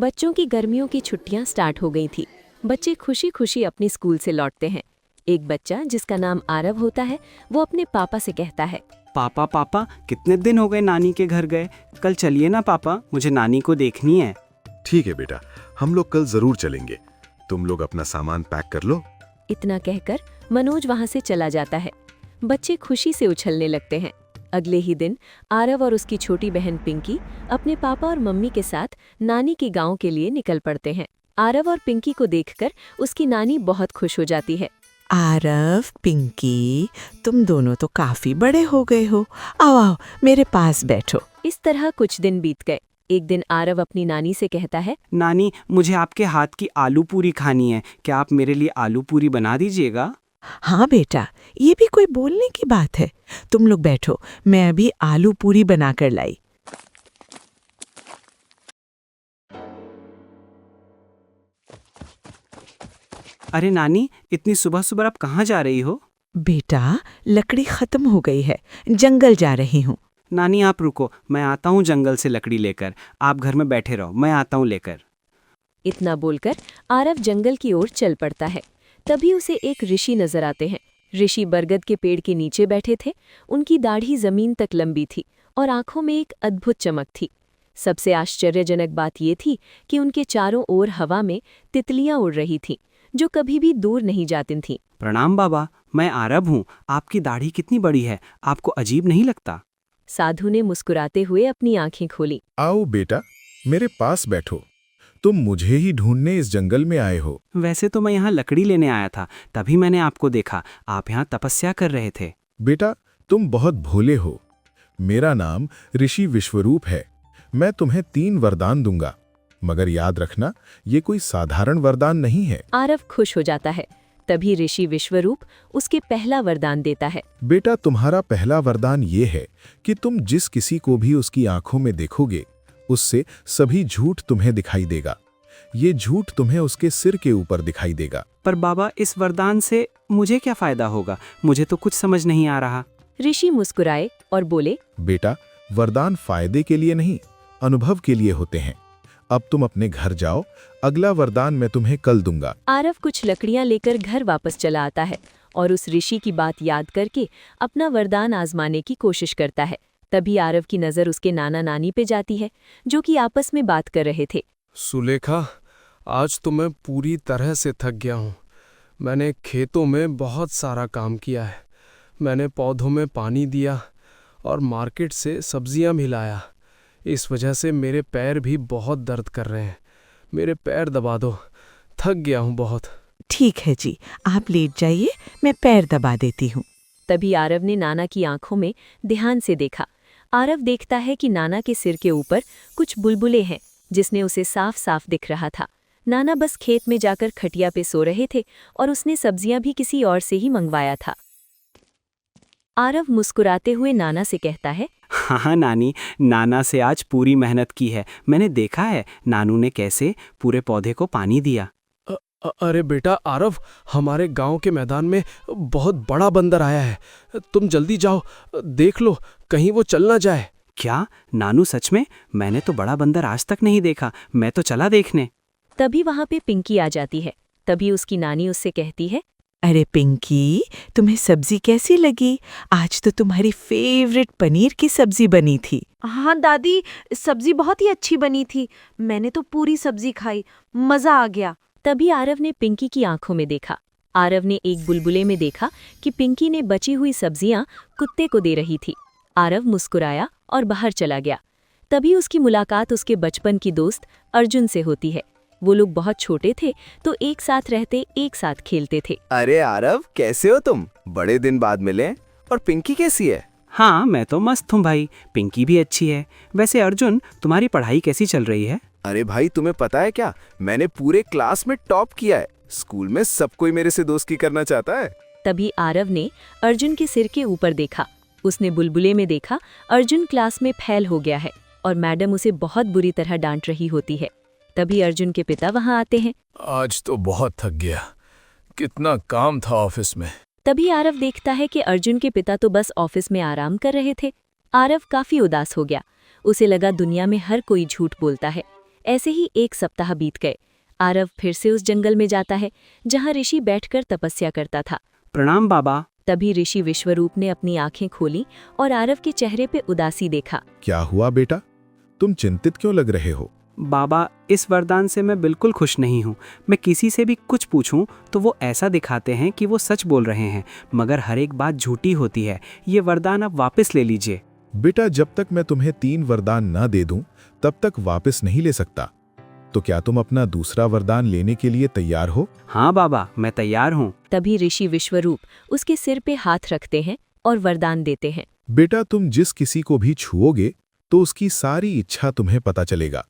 बच्चों की गर्मियों की छुट्टियां स्टार्ट हो गई थी। बच्चे खुशी खुशी अपने स्कूल से लौटते हैं। एक बच्चा जिसका नाम आरव होता है वो अपने पापा से कहता है, पापा पापा कितने दिन हो गए नानी के घर गए। कल चलिए ना पापा, मुझे नानी को देखनी है। ठीक है बेटा, हम लोग कल जरूर चलेंगे। तुम लोग अपना सामान पैक कर लो। इतना कहकर मनोज वहां से चला जाता है। बच्चे खुशी से उछलने लगते हैं। अगले ही दिन आरव और उसकी छोटी बहन पिंकी अपने पापा और मम्मी के साथ नानी के गांव के लिए निकल पड़ते हैं। आरव और पिंकी को देखकर उसकी नानी बहुत खुश हो जाती है। आरव, पिंकी, तुम दोनों तो काफी बड़े हो गए हो। आओ आओ, मेरे पास बैठो। इस तरह कुछ दिन बीत गए। एक दिन आरव अपनी नानी से कहता है, नानी, मुझे आपके हाथ की आलू पूरी खानी है। क्या आप मेरे लिए आलू पूरी बना दीजिएगा? हाँ बेटा, ये भी कोई बोलने की बात है। तुम लोग बैठो, मैं अभी आलू पूरी बनाकर लाई। अरे नानी, इतनी सुबह सुबह आप कहाँ जा रही हो? बेटा, लकड़ी खत्म हो गई है, जंगल जा रही हूँ। नानी आप रुको, मैं आता हूँ जंगल से लकड़ी लेकर। आप घर में बैठे रहो, मैं आता हूँ लेकर। इतना बोलकर आरव जंगल की ओर चल पड़ता है। तभी उसे एक ऋषि नजर आते हैं। ऋषि बरगद के पेड़ के नीचे बैठे थे। उनकी दाढ़ी जमीन तक लंबी थी और आंखों में एक अद्भुत चमक थी। सबसे आश्चर्यजनक बात ये थी कि उनके चारों ओर हवा में तितलियां उड़ रही थीं, जो कभी भी दूर नहीं जाती थीं। प्रणाम बाबा, मैं आरव हूँ। आपकी दाढ़ी कितनी बड़ी है, आपको अजीब नहीं लगता? साधु ने मुस्कुराते हुए अपनी आंखें खोली। आओ बेटा, मेरे पास बैठो। तुम मुझे ही ढूंढने इस जंगल में आए हो। वैसे तो मैं यहाँ लकड़ी लेने आया था, तभी मैंने आपको देखा। आप यहाँ तपस्या कर रहे थे। बेटा, तुम बहुत भोले हो। मेरा नाम ऋषि विश्वरूप है। मैं तुम्हें 3 वरदान दूंगा, मगर याद रखना, ये कोई साधारण वरदान नहीं है। आरव खुश हो जाता है। तभी ऋषि विश्वरूप उसके पहला वरदान देता है। बेटा, तुम्हारा पहला वरदान ये है कि तुम जिस किसी को भी उसकी आंखों में देखोगे, उससे सभी झूठ तुम्हें दिखाई देगा। ये झूठ तुम्हें उसके सिर के ऊपर दिखाई देगा। पर बाबा, इस वरदान से मुझे क्या फायदा होगा? मुझे तो कुछ समझ नहीं आ रहा। ऋषि मुस्कुराए और बोले, बेटा, वरदान फायदे के लिए नहीं, अनुभव के लिए होते हैं। अब तुम अपने घर जाओ, अगला वरदान मैं तुम्हें कल दूंगा। आरव कुछ लकड़ियां लेकर घर वापस चला आता है और उस ऋषि की बात याद करके अपना वरदान आजमाने की कोशिश करता है। तभी आरव की नज़र उसके नाना नानी पे जाती है, जो कि आपस में बात कर रहे थे। सुलेखा, आज तो मैं पूरी तरह से थक गया हूँ। मैंने खेतों में बहुत सारा काम किया है। मैंने पौधों में पानी दिया और मार्केट से सब्जियाँ भी लाया। इस वजह से मेरे पैर भी बहुत दर्द कर रहे हैं। मेरे पैर दबा दो, थक गया हूँ बहुत। ठीक है जी, आप लेट जाइए, मैं पैर दबा देती हूँ। तभी आरव ने नाना की आंखों में ध्यान से देखा। आरव देखता है कि नाना के सिर के ऊपर कुछ बुलबुले हैं, जिसने उसे साफ साफ दिख रहा था। नाना बस खेत में जाकर खटिया पे सो रहे थे और उसने सब्जियां भी किसी और से ही मंगवाया था। आरव मुस्कुराते हुए नाना से कहता है, हाँ नानी, नाना से आज पूरी मेहनत की है। मैंने देखा है नानू ने कैसे पूरे पौधे को पानी दिया। अरे बेटा आरव, हमारे गांव के मैदान में बहुत बड़ा बंदर आया है। तुम जल्दी जाओ, देख लो कहीं वो चल ना जाए। क्या नानू, सच में? मैंने तो बड़ा बंदर आज तक नहीं देखा। मैं तो चला देखने। तभी वहां पे पिंकी आ जाती है। तभी उसकी नानी उससे कहती है, अरे पिंकी, तुम्हें सब्जी कैसी लगी? आज तो तुम्हारी फेवरेट पनीर की सब्जी बनी थी। हाँ दादी, सब्जी बहुत ही अच्छी बनी थी। मैंने तो पूरी सब्जी खाई, मजा आ गया। तभी आरव ने पिंकी की आंखों में देखा। आरव ने एक बुलबुले में देखा कि पिंकी ने बची हुई सब्जियां कुत्ते को दे रही थी। आरव मुस्कुराया और बाहर चला गया। तभी उसकी मुलाकात उसके बचपन की दोस्त अर्जुन से होती है। वो लोग बहुत छोटे थे तो एक साथ रहते, एक साथ खेलते थे। अरे आरव, कैसे हो तुम? बड़े दिन बाद मिले। और पिंकी कैसी है? हाँ, मैं तो मस्त हूँ भाई। पिंकी भी अच्छी है। वैसे अर्जुन, तुम्हारी पढ़ाई कैसी चल रही है? अरे भाई, तुम्हें पता है क्या, मैंने पूरे क्लास में टॉप किया है। स्कूल में सब कोई मेरे से दोस्ती करना चाहता है। तभी आरव ने अर्जुन के सिर के ऊपर देखा। उसने बुलबुले में देखा अर्जुन क्लास में फेल हो गया है और मैडम उसे बहुत बुरी तरह डांट रही होती है। तभी अर्जुन के पिता वहां आते हैं। आज तो बहुत थक गया, कितना काम था ऑफिस में। तभी आरव देखता है कि अर्जुन के पिता तो बस ऑफिस में आराम कर रहे थे। आरव काफी उदास हो गया। उसे लगा दुनिया में हर कोई झूठ बोलता है, ऐसे ही 1 सप्ताह बीत गए। आरव फिर से उस जंगल में जाता है जहाँ ऋषि बैठकर तपस्या करता था। प्रणाम बाबा। तभी ऋषि विश्वरूप ने अपनी आंखें खोली और आरव के चेहरे पे उदासी देखा। क्या हुआ बेटा? तुम चिंतित क्यों लग रहे हो? बाबा, इस वरदान से मैं बिल्कुल खुश नहीं हूँ। मैं किसी से भी कुछ पूछूं तो वो ऐसा दिखाते हैं कि वो सच बोल रहे हैं, मगर हर एक बात झूठी होती है। ये वरदान आप वापस ले लीजिए। बेटा, जब तक मैं तुम्हें 3 वरदान न दे दूं, तब तक वापस नहीं ले सकता। तो क्या तुम अपना दूसरा वरदान लेने के लिए तैयार हो? हाँ बाबा, मैं तैयार हूँ। तभी ऋषि विश्वरूप उसके सिर पे हाथ रखते हैं और वरदान देते हैं। बेटा, तुम जिस किसी को भी छुओगे तो उसकी सारी इच्छा तुम्हें पता चलेगा।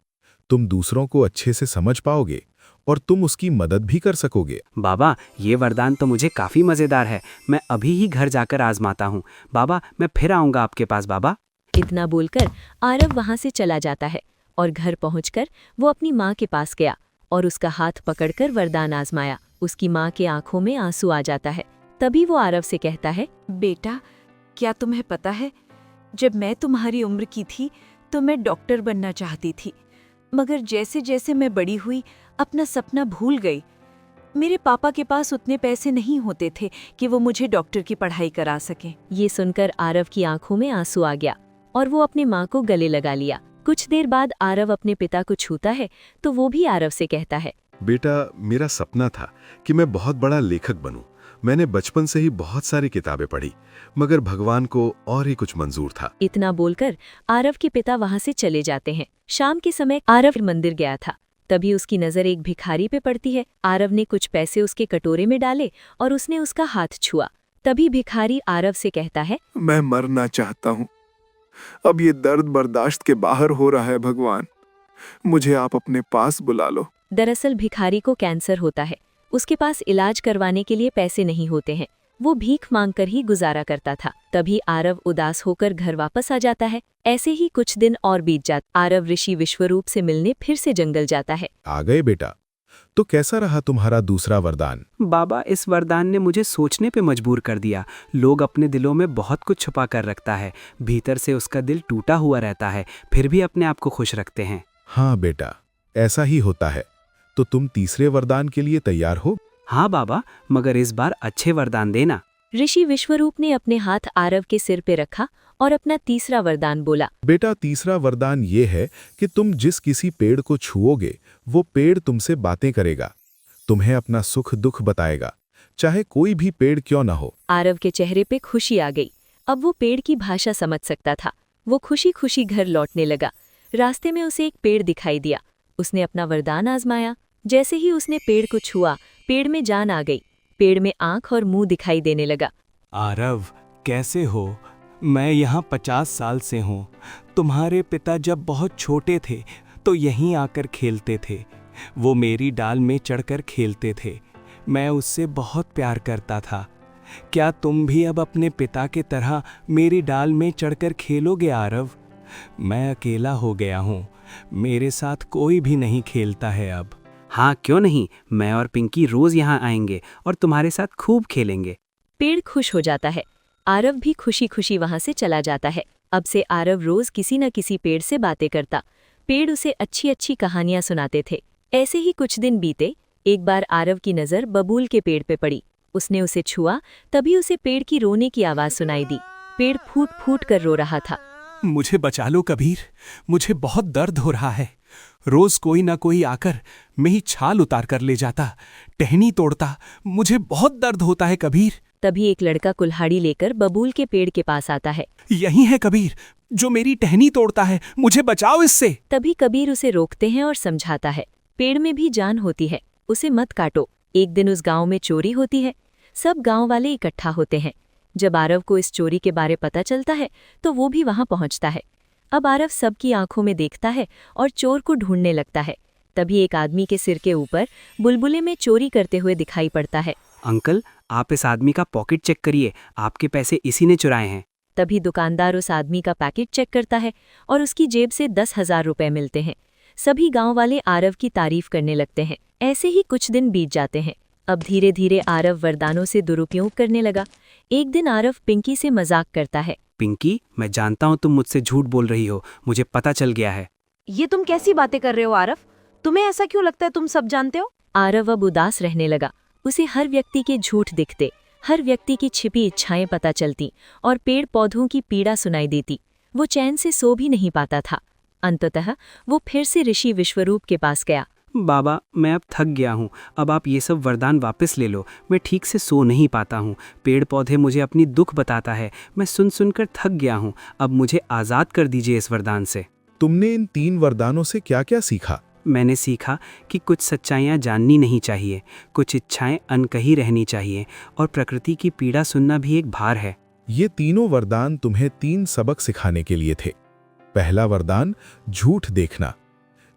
तुम दूसरों को अच्छे से समझ पाओगे और तुम उसकी मदद भी कर सकोगे। बाबा, ये वरदान तो मुझे काफ़ी मज़ेदार है। मैं अभी ही घर जाकर आजमाता हूँ। बाबा, मैं फिर आऊँगा आपके पास बाबा। इतना बोलकर आरव वहां से चला जाता है और घर पहुंचकर वो अपनी माँ के पास गया और उसका हाथ पकड़कर वरदान आजमाया। उसकी माँ के आंखों में आंसू आ जाता है। तभी वो आरव से कहता है, बेटा, क्या तुम्हें पता है, जब मैं तुम्हारी उम्र की थी तो मैं डॉक्टर बनना चाहती थी, मगर जैसे जैसे मैं बड़ी हुई अपना सपना भूल गई। मेरे पापा के पास उतने पैसे नहीं होते थे कि वो मुझे डॉक्टर की पढ़ाई करा सकें। ये सुनकर आरव की आंखों में आंसू आ गया और वो अपनी माँ को गले लगा लिया। कुछ देर बाद आरव अपने पिता को छूता है तो वो भी आरव से कहता है, बेटा, मेरा सपना था कि मैं बहुत बड़ा लेखक बनूं। मैंने बचपन से ही बहुत सारी किताबें पढ़ी, मगर भगवान को और ही कुछ मंजूर था। इतना बोलकर आरव के पिता वहां से चले जाते हैं। शाम के समय आरव मंदिर गया था। तभी उसकी नजर एक भिखारी पे पड़ती है। आरव ने कुछ पैसे उसके कटोरे में डाले और उसने उसका हाथ छुआ। तभी भिखारी आरव से कहता है, मैं मरना चाहता हूँ। अब ये दर्द बर्दाश्त के बाहर हो रहा है भगवान, मुझे आप अपने पास बुला लो। दरअसल भिखारी को कैंसर होता है। उसके पास इलाज करवाने के लिए पैसे नहीं होते हैं। वो भीख मांगकर ही गुजारा करता था। तभी आरव उदास होकर घर वापस आ जाता है। ऐसे ही कुछ दिन और बीत जाते। आरव ऋषि विश्वरूप से मिलने फिर से जंगल जाता है। आ गए बेटा? तो कैसा रहा तुम्हारा दूसरा वरदान? बाबा, इस वरदान ने मुझे सोचने पे मजबूर कर दिया। लोग अपने दिलों में बहुत कुछ छुपा कर रखता है। भीतर से उसका दिल टूटा हुआ रहता है, फिर भी अपने आप को खुश रखते हैं। हाँ बेटा, ऐसा ही होता है। तो तुम तीसरे वरदान के लिए तैयार हो? हाँ बाबा, मगर इस बार अच्छे वरदान देना। ऋषि विश्वरूप ने अपने हाथ आरव के सिर पे रखा और अपना तीसरा वरदान बोला। बेटा, तीसरा वरदान ये है कि तुम जिस किसी पेड़ को छुओगे वो पेड़ तुमसे बातें करेगा, तुम्हें अपना सुख दुख बताएगा, चाहे कोई भी पेड़ क्यों ना हो। आरव के चेहरे पे खुशी आ गई। अब वो पेड़ की भाषा समझ सकता था। वो खुशी खुशी घर लौटने लगा। रास्ते में उसे एक पेड़ दिखाई दिया। उसने अपना वरदान आजमाया। जैसे ही उसने पेड़ को छुआ, पेड़ में जान आ गई। पेड़ में आंख और मुंह दिखाई देने लगा। आरव, कैसे हो? मैं यहाँ 50 साल से हूँ। तुम्हारे पिता जब बहुत छोटे थे तो यहीं आकर खेलते थे। वो मेरी डाल में चढ़कर खेलते थे। मैं उससे बहुत प्यार करता था। क्या तुम भी अब अपने पिता की तरह मेरी डाल में चढ़कर खेलोगे आरव? मैं अकेला हो गया हूँ। मेरे साथ कोई भी नहीं खेलता है अब। हाँ, क्यों नहीं। मैं और पिंकी रोज यहाँ आएंगे और तुम्हारे साथ खूब खेलेंगे। पेड़ खुश हो जाता है। आरव भी खुशी खुशी वहां से चला जाता है। अब से आरव रोज किसी न किसी पेड़ से बातें करता। पेड़ उसे अच्छी अच्छी कहानियां सुनाते थे। ऐसे ही कुछ दिन बीते। एक बार आरव की नज़र बबूल के पेड़ पे पड़ी। उसने उसे छुआ, तभी उसे पेड़ की रोने की आवाज़ सुनाई दी। पेड़ फूट फूट कर रो रहा था। मुझे बचा लो कबीर, मुझे बहुत दर्द हो रहा है। रोज कोई ना कोई आकर मेरी छाल उतार कर ले जाता, टहनी तोड़ता। मुझे बहुत दर्द होता है कबीर। तभी एक लड़का कुल्हाड़ी लेकर बबूल के पेड़ के पास आता है। यही है कबीर जो मेरी टहनी तोड़ता है, मुझे बचाओ इससे। तभी कबीर उसे रोकते हैं और समझाता है, पेड़ में भी जान होती है, उसे मत काटो। एक दिन उस गांव में चोरी होती है। सब गांव वाले इकट्ठा होते हैं। जब आरव को इस चोरी के बारे पता चलता है तो वो भी वहां पहुंचता है। अब आरव सबकी आंखों में देखता है और चोर को ढूंढने लगता है। तभी एक आदमी के सिर के ऊपर बुलबुले में चोरी करते हुए दिखाई पड़ता है। अंकल, आप इस आदमी का पॉकेट चेक करिए, आपके पैसे इसी ने चुराए हैं। तभी दुकानदार उस आदमी का पैकेट चेक करता है और उसकी जेब से 10,000 रुपए मिलते हैं। सभी गांव वाले आरव की तारीफ करने लगते हैं। ऐसे ही कुछ दिन बीत जाते हैं। अब धीरे धीरे आरव वरदानों से दुरुपयोग करने लगा। एक दिन आरव पिंकी से मजाक करता है। पिंकी, मैं जानता हूँ तुम मुझसे झूठ बोल रही हो, मुझे पता चल गया है। ये तुम कैसी बातें कर रहे हो आरव? तुम्हें ऐसा क्यों लगता है तुम सब जानते हो? आरव अब उदास रहने लगा। उसे हर व्यक्ति के झूठ दिखते, हर व्यक्ति की छिपी इच्छाएं पता चलती और पेड़ पौधों की पीड़ा सुनाई देती। वो चैन से सो भी नहीं पाता था। अंततः वो फिर से ऋषि विश्वरूप के पास गया। बाबा, मैं अब थक गया हूँ। अब आप ये सब वरदान वापस ले लो। मैं ठीक से सो नहीं पाता हूँ। पेड़ पौधे मुझे अपनी दुख बताता है। मैं सुन सुनकर थक गया हूँ। अब मुझे आज़ाद कर दीजिए इस वरदान से। तुमने इन 3 वरदानों से क्या क्या सीखा? मैंने सीखा कि कुछ सच्चाइयाँ जाननी नहीं चाहिए, कुछ इच्छाएं अनकही रहनी चाहिए और प्रकृति की पीड़ा सुनना भी एक भार है। ये तीनों वरदान तुम्हें 3 सबक सिखाने के लिए थे। पहला वरदान, झूठ देखना।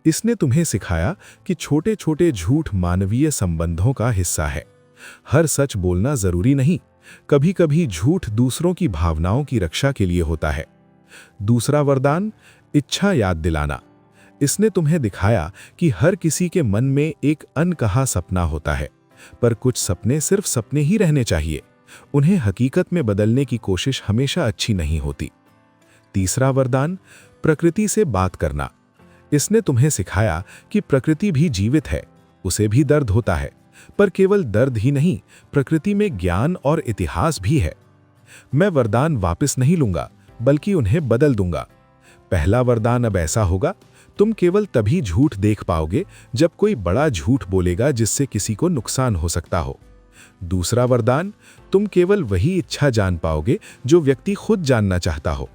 इसने तुम्हें सिखाया कि छोटे छोटे झूठ मानवीय संबंधों का हिस्सा है। हर सच बोलना जरूरी नहीं, कभी कभी झूठ दूसरों की भावनाओं की रक्षा के लिए होता है। दूसरा वरदान, इच्छा याद दिलाना। इसने तुम्हें दिखाया कि हर किसी के मन में एक अनकहा सपना होता है, पर कुछ सपने सिर्फ सपने ही रहने चाहिए। उन्हें हकीकत में बदलने की कोशिश हमेशा अच्छी नहीं होती। तीसरा वरदान, प्रकृति से बात करना। इसने तुम्हें सिखाया कि प्रकृति भी जीवित है, उसे भी दर्द होता है, पर केवल दर्द ही नहीं, प्रकृति में ज्ञान और इतिहास भी है। मैं वरदान वापस नहीं लूंगा, बल्कि उन्हें बदल दूंगा। पहला वरदान अब ऐसा होगा, तुम केवल तभी झूठ देख पाओगे जब कोई बड़ा झूठ बोलेगा जिससे किसी को नुकसान हो सकता हो। दूसरा वरदान, तुम केवल वही इच्छा जान पाओगे जो व्यक्ति खुद जानना चाहता हो।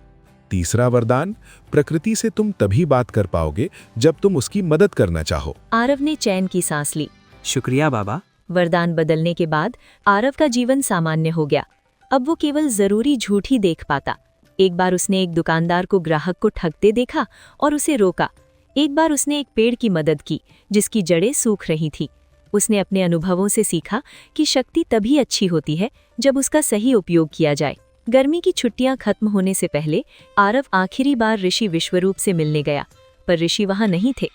तीसरा वरदान, प्रकृति से तुम तभी बात कर पाओगे जब तुम उसकी मदद करना चाहो। आरव ने चैन की सांस ली। शुक्रिया बाबा। वरदान बदलने के बाद आरव का जीवन सामान्य हो गया। अब वो केवल जरूरी झूठ ही देख पाता। एक बार उसने एक दुकानदार को ग्राहक को ठगते देखा और उसे रोका। एक बार उसने एक पेड़ की मदद की जिसकी जड़ें सूख रही थी। उसने अपने अनुभवों से सीखा कि शक्ति तभी अच्छी होती है जब उसका सही उपयोग किया जाए। गर्मी की छुट्टियां खत्म होने से पहले आरव आखिरी बार ऋषि विश्वरूप से मिलने गया, पर ऋषि वहां नहीं थे।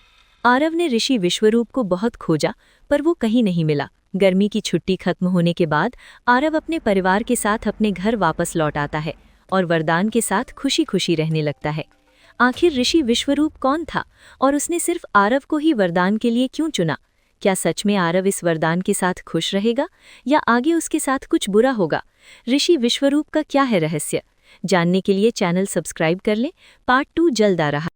आरव ने ऋषि विश्वरूप को बहुत खोजा, पर वो कहीं नहीं मिला। गर्मी की छुट्टी खत्म होने के बाद आरव अपने परिवार के साथ अपने घर वापस लौट आता है और वरदान के साथ खुशी खुशी रहने लगता है। आखिर ऋषि विश्वरूप कौन था और उसने सिर्फ आरव को ही वरदान के लिए क्यों चुना? क्या सच में आरव इस वरदान के साथ खुश रहेगा या आगे उसके साथ कुछ बुरा होगा? ऋषि विश्वरूप का क्या है रहस्य? जानने के लिए चैनल सब्सक्राइब कर लें। पार्ट 2 जल्द आ रहा।